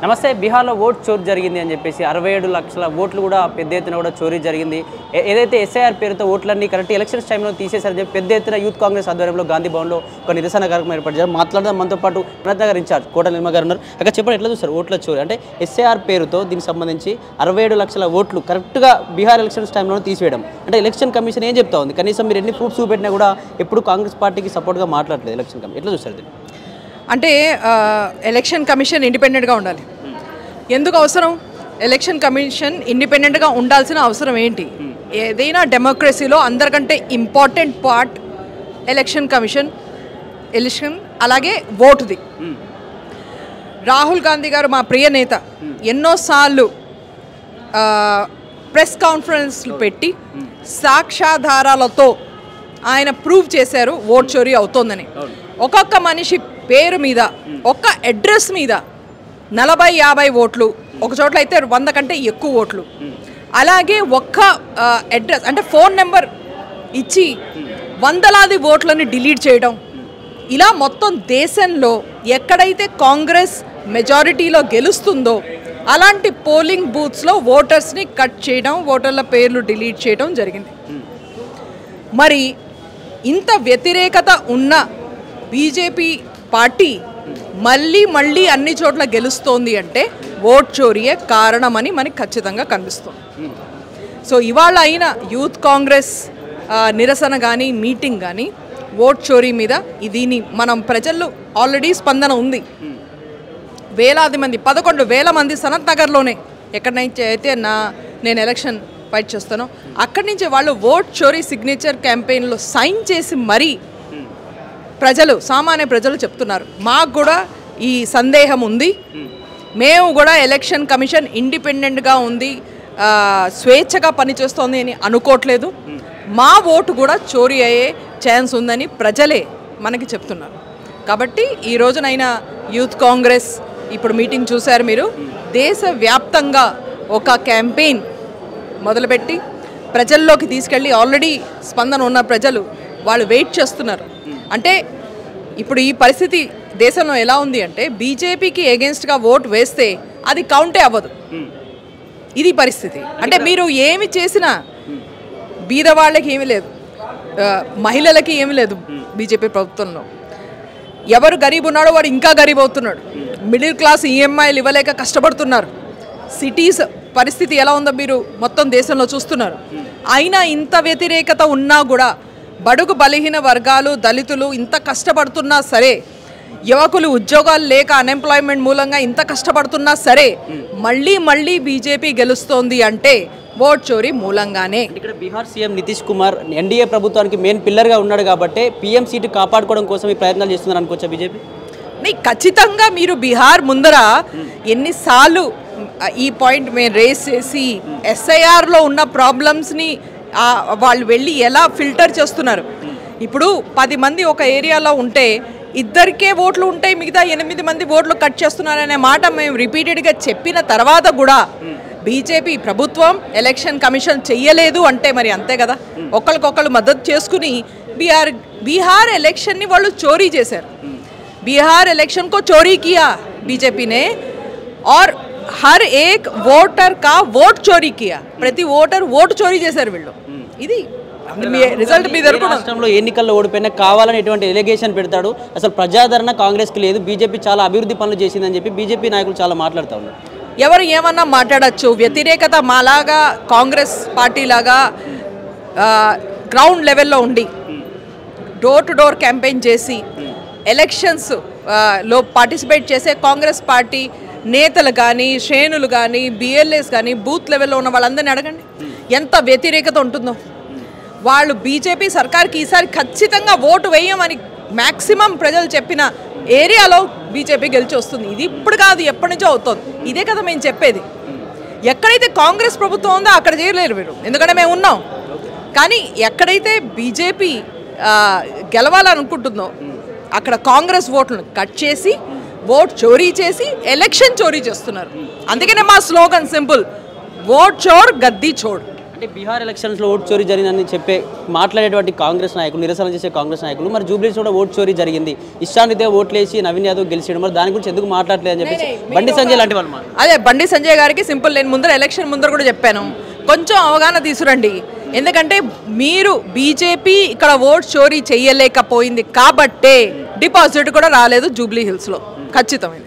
నమస్తే. బీహార్లో ఓట్ చోరీ జరిగింది అని చెప్పేసి 67 లక్షల ఓట్లు కూడా పెద్ద ఎత్తున కూడా చోరీ జరిగింది. ఏదైతే ఎస్ఐఆర్ పేరుతో ఓట్లన్నీ కరెక్ట్ ఎలక్షన్స్ టైంలో తీసేశారని చెప్పి పెద్ద ఎత్తున యూత్ కాంగ్రెస్ ఆధ్వర్యంలో గాంధీ భవన్లో ఒక నిరసన కార్యక్రమం ఏర్పడ్డారు. మాట్లాడదాం మనతో పాటు నగర్ ఇన్ఛార్జ్ కోట నిర్మ గారు ఉన్నారు. అక్కడ చెప్పండి, ఎట్లా చూస్తారు ఓట్ల చోరీ? అంటే ఎస్ఐఆర్ పేరుతో దీనికి సంబంధించి 67 లక్షల ఓట్లు కరెక్ట్గా బీహార్ ఎలక్షన్స్ టైంలో తీసివేయడం అంటే ఎలక్షన్ కమిషన్ ఏం చెప్తా ఉంది? కనీసం మీరు ఎన్ని ప్రూఫ్స్ చూపెట్టినా కూడా ఎప్పుడు కాంగ్రెస్ పార్టీకి సపోర్ట్గా మాట్లాడలేదు ఎలక్షన్ కమిషన్. ఎట్లా చూస్తారు దీన్ని? అంటే ఎలక్షన్ కమిషన్ ఇండిపెండెంట్గా ఉండాలి. ఎందుకు అవసరం? ఎలక్షన్ కమిషన్ ఇండిపెండెంట్గా ఉండాల్సిన అవసరం ఏంటి? ఏదైనా డెమోక్రసీలో అందరికంటే ఇంపార్టెంట్ పార్ట్ ఎలక్షన్ కమిషన్, అలాగే ఓటుది. రాహుల్ గాంధీ గారు మా ప్రియ నేత ఎన్నోసార్లు ప్రెస్ కాన్ఫరెన్స్లు పెట్టి సాక్ష్యాధారాలతో ఆయన ప్రూవ్ చేశారు ఓట్ చోరీ అవుతోందని. ఒక్కొక్క మనిషి పేరు మీద, ఒక్క అడ్రస్ మీద 40-50 ఓట్లు, ఒక చోట్ల అయితే 100 కంటే ఎక్కువ ఓట్లు. అలాగే ఒక్క అడ్రస్ అంటే ఫోన్ నెంబర్ ఇచ్చి వందలాది ఓట్లని డిలీట్ చేయడం. ఇలా మొత్తం దేశంలో ఎక్కడైతే కాంగ్రెస్ మెజారిటీలో గెలుస్తుందో అలాంటి పోలింగ్ బూత్స్లో ఓటర్స్ని కట్ చేయడం, ఓటర్ల పేర్లు డిలీట్ చేయడం జరిగింది. మరి ఇంత వ్యతిరేకత ఉన్న బీజేపీ పార్టీ మళ్ళీ అన్ని చోట్ల గెలుస్తోంది అంటే ఓట్ చోరీయే కారణమని మనకి ఖచ్చితంగా కనిపిస్తుంది. సో ఇవాళ అయిన యూత్ కాంగ్రెస్ నిరసన కానీ మీటింగ్ కానీ ఓట్ చోరీ మీద దీని మనం ప్రజల్లో ఆల్రెడీ స్పందన ఉంది. వేలాది మంది, 11,000 మంది సనత్ నగర్లోనే ఎక్కడైతే అయితే నేను ఎలక్షన్ ఫైట్ చేస్తానో అక్కడి నుంచి వాళ్ళు ఓట్ చోరీ సిగ్నేచర్ క్యాంపెయిన్లో సైన్ చేసి మరీ సామాన్య ప్రజలు చెప్తున్నారు, మాకు కూడా ఈ సందేహం ఉంది, మేము కూడా ఎలక్షన్ కమిషన్ ఇండిపెండెంట్గా ఉంది, స్వేచ్ఛగా పనిచేస్తోంది అని అనుకోవట్లేదు, మా ఓటు కూడా చోరీ అయ్యే ఛాన్స్ ఉందని ప్రజలే మనకి చెప్తున్నారు. కాబట్టి ఈ రోజునైనా యూత్ కాంగ్రెస్ ఇప్పుడు మీటింగ్ చూశారు మీరు, దేశవ్యాప్తంగా ఒక క్యాంపెయిన్ మొదలుపెట్టి ప్రజల్లోకి తీసుకెళ్ళి ఆల్రెడీ స్పందన ఉన్న ప్రజలు వాళ్ళు వెయిట్ చేస్తున్నారు. అంటే ఇప్పుడు ఈ పరిస్థితి దేశంలో ఎలా ఉంది అంటే బీజేపీకి ఎగెన్స్ట్గా ఓటు వేస్తే అది కౌంటే అవ్వదు. ఇది పరిస్థితి. అంటే మీరు ఏమి చేసినా బీదవాళ్ళకి ఏమీ లేదు, మహిళలకి ఏమీ లేదు. బీజేపీ ప్రభుత్వంలో ఎవరు గరీబ్ ఉన్నాడో వాడు ఇంకా గరీబ్ అవుతున్నాడు. మిడిల్ క్లాస్ ఈఎంఐలు ఇవ్వలేక కష్టపడుతున్నారు. సిటీస్ పరిస్థితి ఎలా ఉందో మీరు మొత్తం దేశంలో చూస్తున్నారు. అయినా ఇంత వ్యతిరేకత ఉన్నా కూడా బడుగు బలహీన వర్గాలు, దళితులు ఇంత కష్టపడుతున్నా సరే, యువకులు ఉద్యోగాలు లేక అన్ఎంప్లాయ్మెంట్ మూలంగా ఇంత కష్టపడుతున్నా సరే మళ్ళీ బీజేపీ గెలుస్తోంది అంటే ఓట్ చోరీ మూలంగానే. ఇక్కడ బీహార్ సీఎం నితీష్ కుమార్ ఎన్డీఏ ప్రభుత్వానికి మెయిన్ పిల్లర్గా ఉన్నాడు కాబట్టి పీఎం సీటు కాపాడుకోవడం కోసం ఈ ప్రయత్నాలు చేస్తున్నారు అనుకోవచ్చా బీజేపీ? ఖచ్చితంగా మీరు బీహార్ ముందర ఎన్నిసార్లు ఈ పాయింట్ మేము రేస్ చేసి ఎస్ఐఆర్లో ఉన్న ప్రాబ్లమ్స్ని వాళ్ళు వెళ్ళి ఎలా ఫిల్టర్ చేస్తున్నారు. ఇప్పుడు 10 మంది ఒక ఏరియాలో ఉంటే 2 ఓట్లు ఉంటాయి, మిగతా 8 మంది ఓట్లు కట్ చేస్తున్నారనే మాట మేము రిపీటెడ్గా చెప్పిన తర్వాత కూడా బీజేపీ ప్రభుత్వం ఎలక్షన్ కమిషన్ చెయ్యలేదు అంటే మరి అంతే కదా. ఒకరికొకరు మద్దతు చేసుకుని బీహార్ ఎలక్షన్ని వాళ్ళు చోరీ చేశారు. బీహార్ ఎలక్షన్ కో చోరీ కియా బీజేపీ నే और हर एक वोटर का वोट चोरी किया. ప్రతి ఓటర్ ఓటు చోరీ చేశారు వీళ్ళు. ఇది రిజల్ట్ మీద రాష్ట్రంలో ఎన్నికల్లో ఓడిపోయినా కావాలని ఎటువంటి ఎలిగేషన్ పెడతాడు. అసలు ప్రజాదరణ కాంగ్రెస్కి లేదు, బీజేపీ చాలా అభివృద్ధి పనులు చేసిందని చెప్పి బీజేపీ నాయకులు చాలా మాట్లాడుతూ ఉన్నారు. ఎవరు ఏమన్నా మాట్లాడచ్చు. వ్యతిరేకత మాలాగా కాంగ్రెస్ పార్టీ లాగా గ్రౌండ్ లెవెల్లో ఉండి డోర్ టు డోర్ క్యాంపెయిన్ చేసి ఎలక్షన్స్ లో పార్టిసిపేట్ చేసే కాంగ్రెస్ పార్టీ నేతలు కానీ, శ్రేణులు కానీ, బిఎల్ఏస్ కానీ, బూత్ లెవెల్లో ఉన్న వాళ్ళందరినీ అడగండి ఎంత వ్యతిరేకత ఉంటుందో. వాళ్ళు బీజేపీ సర్కార్కి ఈసారి ఖచ్చితంగా ఓటు వేయమని మ్యాక్సిమం ప్రజలు చెప్పిన ఏరియాలో బీజేపీ గెలిచి వస్తుంది. ఇది ఇప్పుడు కాదు, ఎప్పటి నుంచో అవుతుంది. ఇదే కదా మేము చెప్పేది. ఎక్కడైతే కాంగ్రెస్ ప్రభుత్వం ఉందో అక్కడ చేయలేరు మీరు, ఎందుకంటే మేము ఉన్నాం. కానీ ఎక్కడైతే బీజేపీ గెలవాలనుకుంటుందో అక్కడ కాంగ్రెస్ ఓట్లను కట్ చేసి ఓట్ చోరీ చేసి ఎలక్షన్ చోరీ చేస్తున్నారు. అందుకనే మా స్లోగన్ సింపుల్, ఓట్ చోర్ గద్దీ చోర్. అంటే బీహార్ ఎలక్షన్స్లో ఓటు చోరీ జరిగిందని మాట్లాడేటువంటి కాంగ్రెస్ నాయకులు, నిరసన చేసే కాంగ్రెస్ నాయకులు మరి జూబ్లీస్ కూడా ఓటు చోరీ జరిగింది, ఇష్టానిదే ఓట్లేసి నవీన్ యాదవ్ గెలిచాడు, మరి దాని గురించి ఎందుకు మాట్లాడలేదు అని చెప్పేసి బండి సంజయ్ లాంటి వాళ్ళు అదే బండి సంజయ్ గారికి సింపుల్, నేను ముందర ఎలక్షన్ ముందర కూడా చెప్పాను, కొంచెం అవగాహన తీసుకురండి. ఎందుకంటే మీరు బీజేపీ ఇక్కడ ఓట్ చోరీ చేయలేకపోయింది కాబట్టే డిపాజిట్ కూడా రాలేదు జూబ్లీ హిల్స్లో, ఖచ్చితమైంది.